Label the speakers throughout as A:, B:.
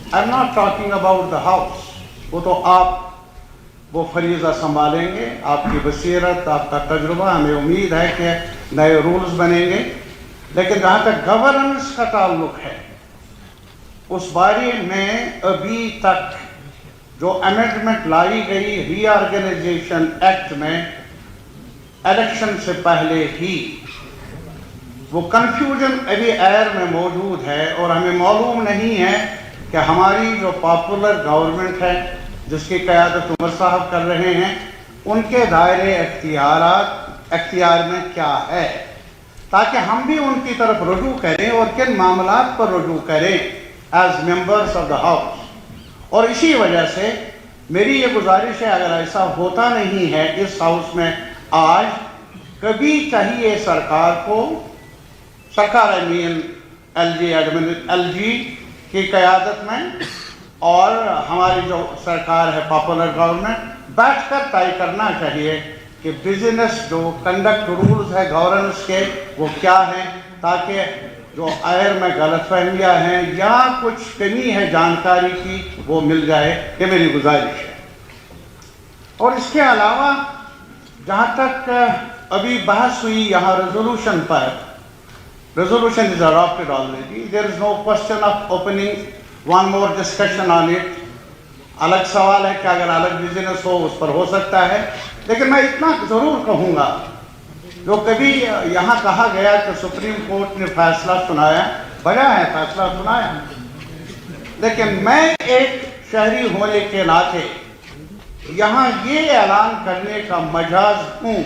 A: I am not talking about the house, वो तो आप वो फरीज़ा संभालेंगे, आपकी बसीरत, आपका तजुर्बा, हमें उम्मीद है कि नए रूल्स बनेंगे। लेकिन जहाँ तक गवर्नेंस का ताल्लुक है, उस बारे में अभी तक जो अमेंडमेंट लाई गई रीऑर्गेनाइजेशन एक्ट में इलेक्शन से पहले ही, वो कन्फ्यूजन अभी एयर में मौजूद है और हमें मालूम नहीं है कि हमारी जो पॉपुलर गवर्नमेंट है जिसकी क़यादत उमर साहब कर रहे हैं, उनके दायरे इख्तियार में क्या है, ताकि हम भी उनकी तरफ रुजू करें और किन मामलात पर रुजू करें as members of the house. और इसी वजह से मेरी ये गुजारिश है, अगर ऐसा होता नहीं है इस हाउस में आज, कभी चाहिए सरकार को, सरकार एलजी की क़यादत में और हमारी जो सरकार है पॉपुलर गवर्नमेंट, बैठकर तय करना चाहिए कि बिजनेस जो कंडक्ट रूल्स है गवर्नेंस के वो क्या हैं, ताकि जो एयर में गलतफहमियाँ हैं या कुछ कमी है जानकारी की वो मिल जाए। ये मेरी गुजारिश है। और इसके अलावा जहाँ तक अभी बहस हुई यहाँ रेजोल्यूशन पर, resolution is adopted already, there is no question of opening one more discussion on it. अलग सवाल है कि अगर अलग बिजनेस हो उस पर हो सकता है, लेकिन मैं इतना ज़रूर कहूँगा, जो कभी यहाँ कहा गया कि सुप्रीम कोर्ट ने फैसला सुनाया, बजा है फैसला सुनाया, लेकिन मैं एक शहरी होने के नाते यहाँ ये ऐलान करने का मजाज हूँ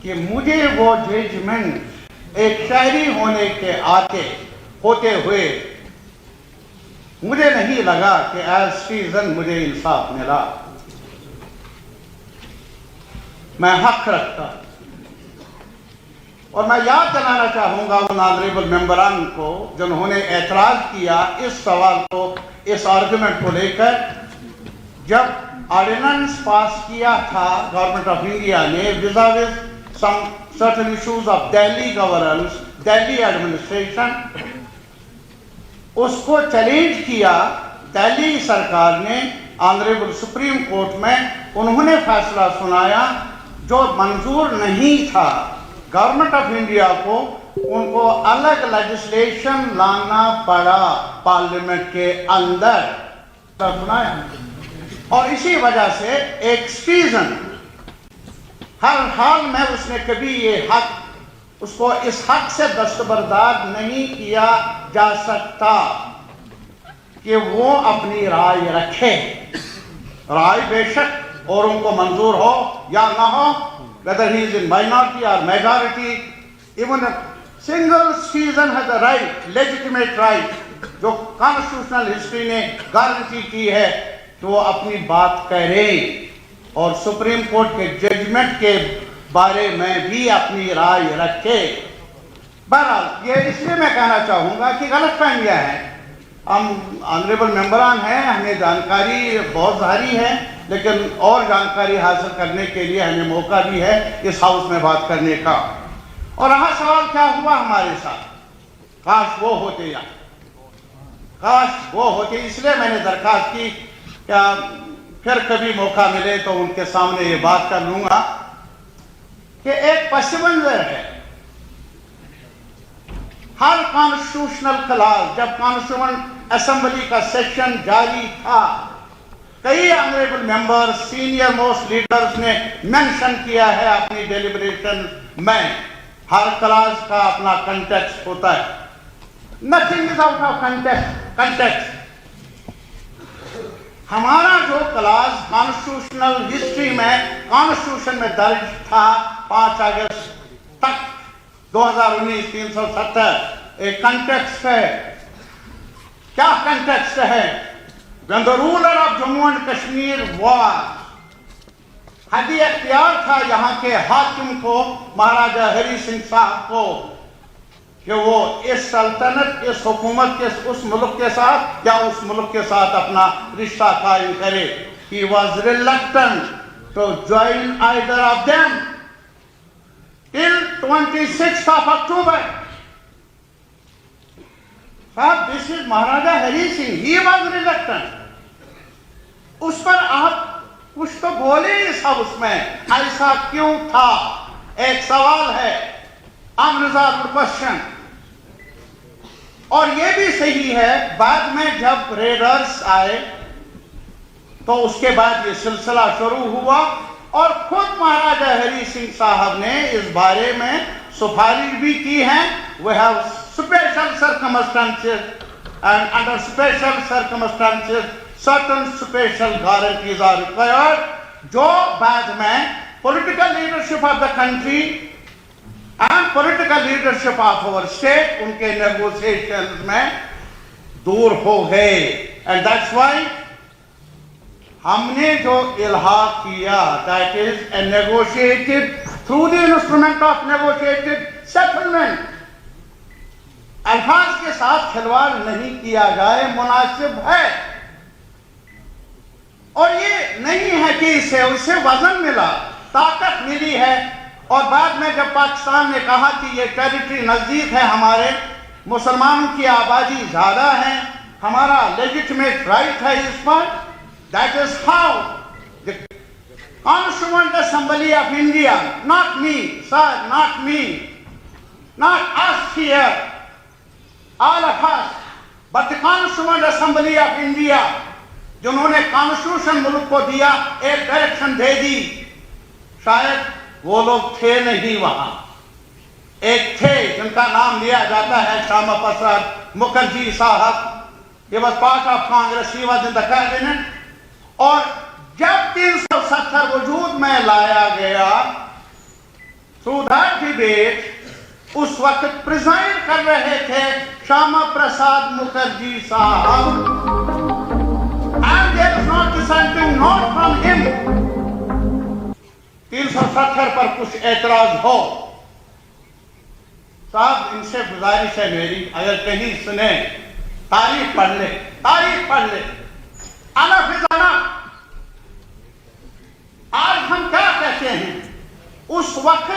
A: कि मुझे वो जजमेंट एक शहरी होने के होते हुए मुझे नहीं लगा कि एज सिटीजन मुझे इंसाफ मिला। मैं हक रखता और मैं याद दिलाना चाहूंगा उन ऑनरेबल मेंबरान को जिन्होंने एतराज किया इस सवाल को, इस आर्गुमेंट को लेकर, जब ऑर्डिनेंस पास किया था गवर्नमेंट ऑफ इंडिया ने विज़ाविज़ some certain issues of Delhi governance, Delhi administration, उसको चैलेंज किया दिल्ली सरकार ने ऑनरेबल सुप्रीम कोर्ट में। उन्होंने फैसला सुनाया जो मंजूर नहीं था गवर्नमेंट ऑफ इंडिया को, उनको अलग लेजिस्लेशन लाना पड़ा पार्लियामेंट के अंदर, सुनाया। और इसी वजह से एक सिटीजन हर हाल में उसने कभी ये हक, उसको इस हक से दस्तबरदार नहीं किया जा सकता कि वो अपनी राय रखे। राय बेशक और उनको मंजूर हो या ना हो, whether he is in minority or majority, even a single citizen has a right, legitimate right, जो कॉन्स्टिट्यूशनल हिस्ट्री ने गारंटी की है, तो वो अपनी बात करे और सुप्रीम कोर्ट के जजमेंट के बारे में भी अपनी राय रखे। बहरहाल ये इसलिए मैं कहना चाहूँगा कि गलतफहमियाँ हैं, हम ऑनरेबल मेंबरान हैं, हमें जानकारी बहुत सारी है, लेकिन और जानकारी हासिल करने के लिए हमें मौका भी है इस हाउस में बात करने का। और रहा सवाल क्या हुआ हमारे साथ, काश वो होते या काश वो होते, इसलिए मैंने दरखास्त की क्या फिर कभी मौका मिले तो उनके सामने ये बात कर लूंगा कि एक पस मंजर है। हर कॉन्स्टिट्यूशनल क्लास, जब कॉन्स्टिट्यूशन असेंबली का सेशन जारी था, कई honourable member, senior most leaders ने मेंशन किया है अपनी डेलिब्रेशन में, हर क्लास का अपना कंटेक्स्ट होता है, nothing is out of context. हमारा जो क्लास कॉन्स्टिट्यूशनल हिस्ट्री में कॉन्स्टिट्यूशन में दर्ज था 5 अगस्त तक 2019 370, एक कंटेक्स्ट है। क्या कंटेक्स्ट है? When the ruler of Jammu and Kashmir was, हदी इख्तियार था यहाँ के हाकिम को, महाराजा हरी सिंह साहब को, कि वो इस सल्तनत, इस हुकूमत के उस मुल्क के साथ या उस मुल्क के साथ अपना रिश्ता कायम करे। He was reluctant to join either of them till 26th of October। साहब, this is Maharaja Hari Singh, he was reluctant. उस पर आप कुछ तो बोले ही सब, उसमें ऐसा क्यों था? एक सवाल है, अनरिजॉल्व्ड क्वेश्चन। और ये भी सही है, बाद में जब रेडर्स आए तो उसके बाद ये सिलसिला शुरू हुआ और खुद महाराजा हरी सिंह साहब ने इस बारे में सिफारिश भी की है। We have special circumstances, and under special circumstances certain special guarantees are required, जो बाद में political leadership of the country and political leadership of our state उनके negotiations में दूर हो गए। And that's why हमने जो इल्हाक किया, that is a negotiated through the instrument of negotiated settlement, अल्फाज के साथ खिलवाड़ नहीं किया जाए, मुनासिब है। और ये नहीं है कि इसे उससे वजन मिला, ताकत मिली है। और बाद में जब पाकिस्तान ने कहा कि ये टेरिटरी नजदीक है, हमारे मुसलमानों की आबादी ज्यादा है, हमारा लेजिटिमेट राइट है इस पर, that is how the Constituent Assembly of India, not me, sir, not me, not us here, all of us, but the Constituent Assembly of India, जिन्होंने कॉन्स्टिट्यूशन मुल्क को दिया, एक डायरेक्शन दे दी। शायद वो लोग थे नहीं वहां, एक थे जिनका नाम लिया जाता है श्यामा प्रसाद मुखर्जी साहब। He was part of Congress, he was in the cabinet। और जब 370 वजूद में लाया गया, through that debate, उस वक्त प्रिजाइड कर रहे थे श्यामा प्रसाद मुखर्जी साहब, and there is no dissenting note from him। 370 पर कुछ एतराज हो, साहब इनसे गुजारिश है मेरी, अगर कहीं सुने तारीख पढ़ ले, तारीख पढ़ ले, अनफ इज अनफ। आज हम क्या कहते हैं? उस वक्त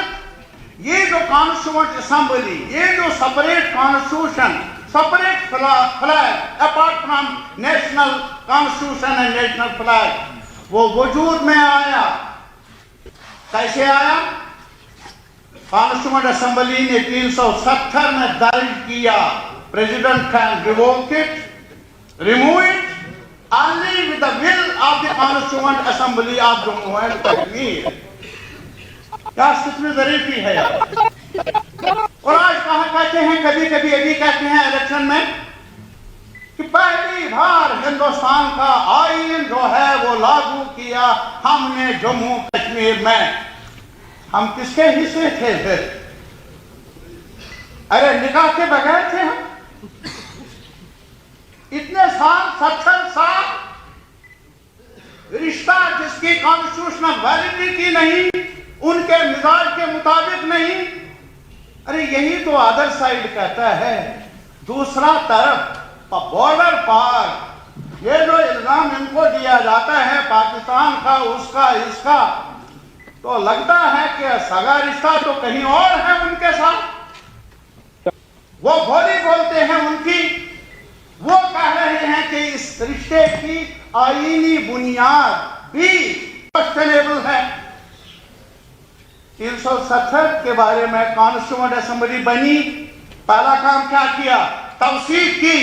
A: ये जो कॉन्स्टिट्यूएंट असेंबली, ये जो separate constitution, separate flag apart from national constitution and national flag, वो वजूद में आया। कैसे आया? कॉन्स्टिट्यूएंट असेंबली ने 370 में दर्ज किया, president can revoke it, remove it only with the will of the Constituent Assembly of Jammu and Kashmir। क्या कितनी ज़रीफ़ी है यार। और आज कहा कहते हैं, कभी कभी अभी कहते हैं इलेक्शन में कि पहली बार हिंदुस्तान का आईन जो है वो लागू किया हमने जम्मू कश्मीर में। हम किसके हिस्से थे फिर? अरे निकाह के बगैर थे हम इतने साल, 70 साल, रिश्ता जिसकी कॉन्स्टिट्यूशनल वैलिडिटी नहीं, उनके मिजाज के मुताबिक नहीं। अरे यही तो अदर साइड कहता है। दूसरा तरफ बॉर्डर पार ये जो इल्जाम इनको दिया जाता है पाकिस्तान का, उसका, इसका, तो लगता है कि सगा रिश्ता तो कहीं और है उनके साथ। वो बोली बोलते हैं उनकी, वो कह रहे हैं कि इस रिश्ते की आईनी बुनियाद भी क्वेश्चनेबल है। 370 के बारे में कॉन्स्टिट्यूएंट असेंबली बनी, पहला काम क्या किया? तवसीक की,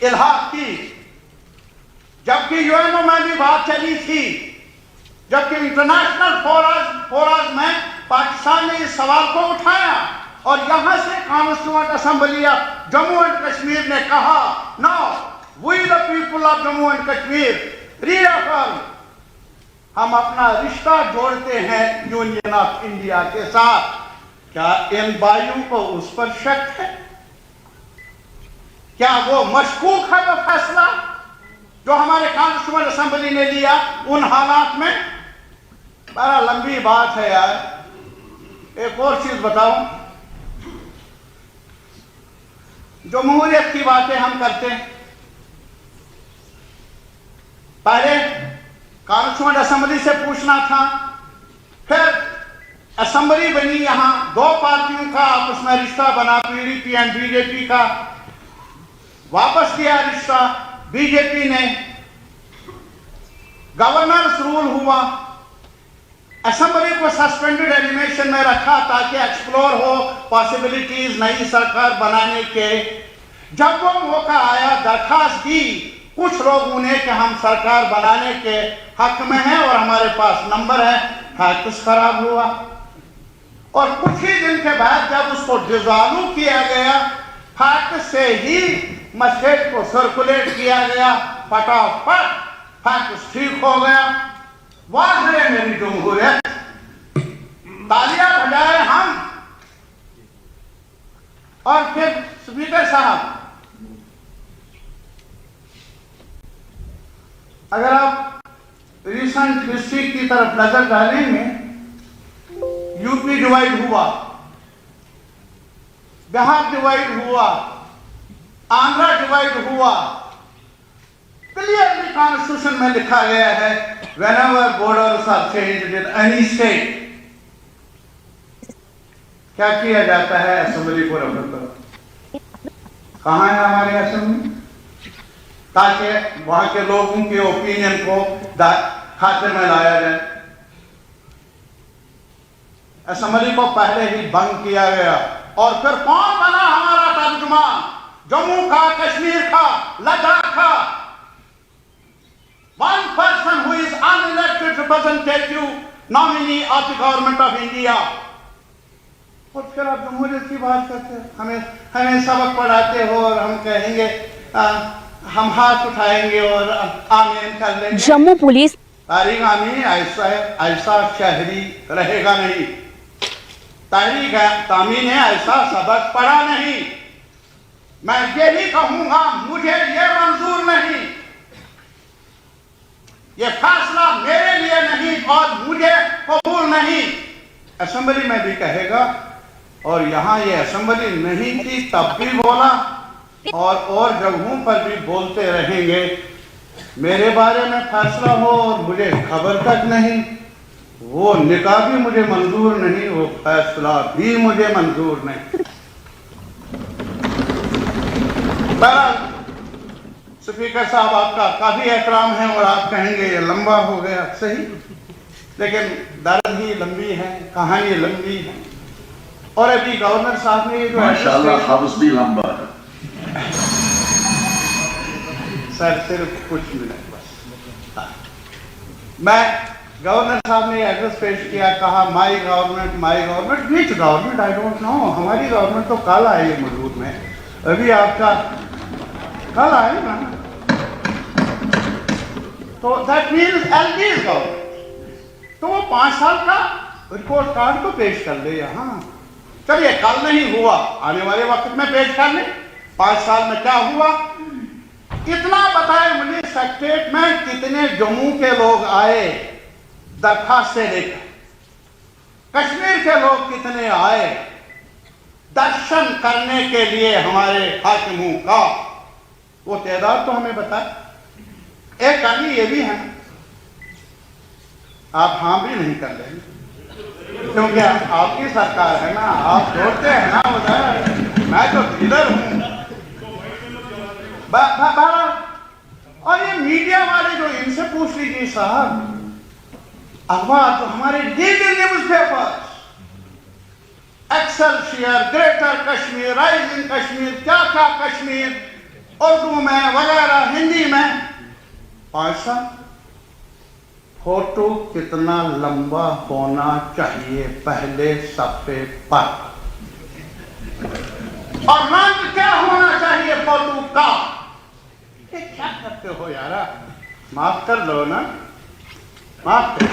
A: इल्हाक की। जबकि यूएनओ में भी बात चली थी, जबकि इंटरनेशनल फोरम्स में पाकिस्तान ने इस सवाल को उठाया और यहां से constituent assembly of Jammu and Kashmir ने कहा, no, we the people of Jammu and Kashmir reaffirm, हम अपना रिश्ता जोड़ते हैं यूनियन ऑफ इंडिया के साथ। क्या इन भाइयों को उस पर शक है? क्या वो मशकूक है वो फैसला जो हमारे कॉन्स्टिट्यूएंट असेंबली ने लिया उन हालात में? बड़ा लंबी बात है यार। एक और चीज बताऊं, जमहूरियत की बातें हम करते हैं। पहले कॉन्स्टिट्यूएंट असेंबली से पूछना था, फिर असेंबली बनी, यहां दो पार्टियों का आपस में रिश्ता बना, पीडीपी एंड बीजेपी का। वापस किया रिश्ता बीजेपी ने, गवर्नर्स रूल हुआ, असेंबली को सस्पेंडेड एनिमेशन में रखा ताकि एक्सप्लोर हो पॉसिबिलिटीज नई सरकार बनाने के। जब वो मौका आया, दरखास्त दी कुछ लोगों ने कि हम सरकार बनाने के हक में हैं और हमारे पास नंबर है, फैक्ट्स खराब हुआ। और कुछ ही दिन के बाद जब उसको डिसॉल्व किया गया, फैक्ट से ही मैसेज को सर्कुलेट किया गया, फटाफट फैक्ट ठीक हो गया। वाह है मेरी जमहूरियत, तालियां बजाए हम। और फिर स्पीकर साहब, अगर आप रिसेंट हिस्ट्री की तरफ नजर डालेंगे, यूपी डिवाइड हुआ, बिहार डिवाइड हुआ, आंध्रा डिवाइड हुआ। क्लियरली कॉन्स्टिट्यूशन में लिखा गया है, whenever borders are changed in any state, क्या किया जाता है? असेंबली को रेफर करो। कहाँ है हमारे असेंबली? ताकि वहां के लोगों के ओपिनियन को खाते में लाया जाए। असेंबली को पहले ही बंद किया गया। और फिर कौन बना हमारा तर्जुमान? जम्मू का, कश्मीर का, लद्दाख का। One person who is unelected representative nominee of the government of India. और फिर आप जमहूरियत की बात करते हैं, हमें सबक पढ़ाते हो और हम कहेंगे हम हाथ उठाएंगे और आमीन कर लेंगे।
B: जम्मू पुलिस
A: तारीख आमीन ऐसा शहरी रहेगा नहीं। तारीख तामीन है, ऐसा सबक पढ़ा नहीं। मैं यही कहूंगा, मुझे ये मंजूर नहीं, ये फैसला मेरे लिए नहीं और मुझे कबूल नहीं। असेंबली में भी कहेगा, और यहां ये असेंबली नहीं थी तब भी बोला और जगहों पर भी बोलते रहेंगे। मेरे बारे में फैसला हो और मुझे खबर तक नहीं, वो निकाह भी मुझे मंजूर नहीं, वो फैसला भी मुझे मंजूर नहीं। स्पीकर साहब, आपका काफी एहतराम है और आप कहेंगे ये लंबा हो गया, सही, लेकिन दर्द ही लंबी है, कहानी लंबी है। और अभी गवर्नर साहब ने ये जो
C: माशाल्लाह हाउस भी लंबा है।
A: सर सिर्फ कुछ मिनट बस। मैं गवर्नर साहब ने एड्रेस पेश किया, कहा my government, which government I don't know. हमारी गवर्नमेंट तो कल आई है मजबूत में, अभी आपका कल आए ना, तो दैट मीन्स एलडीज गवर्नमेंट। तो वो 5 साल का रिपोर्ट कार्ड तो पेश कर ले यहाँ। चलिए, कल नहीं हुआ, आने वाले वक्त में पेश कर ले 5 साल में क्या हुआ। इतना बताए मुझे, सेक्रेटरीट में कितने जम्मू के लोग आए दरखास्त से लेकर, कश्मीर के लोग कितने आए दर्शन करने के लिए हमारे हाकिमों का, वो तादाद तो हमें बताए। एक कमी ये भी है, आप हाँ भी नहीं कर लेंगे क्योंकि आपकी सरकार है ना, आप छोड़ते हैं ना उधर, मैं तो इधर हूं। और ये मीडिया वाले जो, इनसे पूछ लीजिए साहब, अखबार तो हमारे daily news papers, Excelsior, greater Kashmir, rising Kashmir, क्या क्या कश्मीर, उर्दू में वगैरह, हिंदी में, 5 साल। फोटो कितना लंबा होना चाहिए पहले सफ़े पर, और रंग क्या होना चाहिए फोटो का। ये क्या करते हो यार, माफ कर लो ना, माफ कर।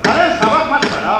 A: अरे सबक मत पढ़ा।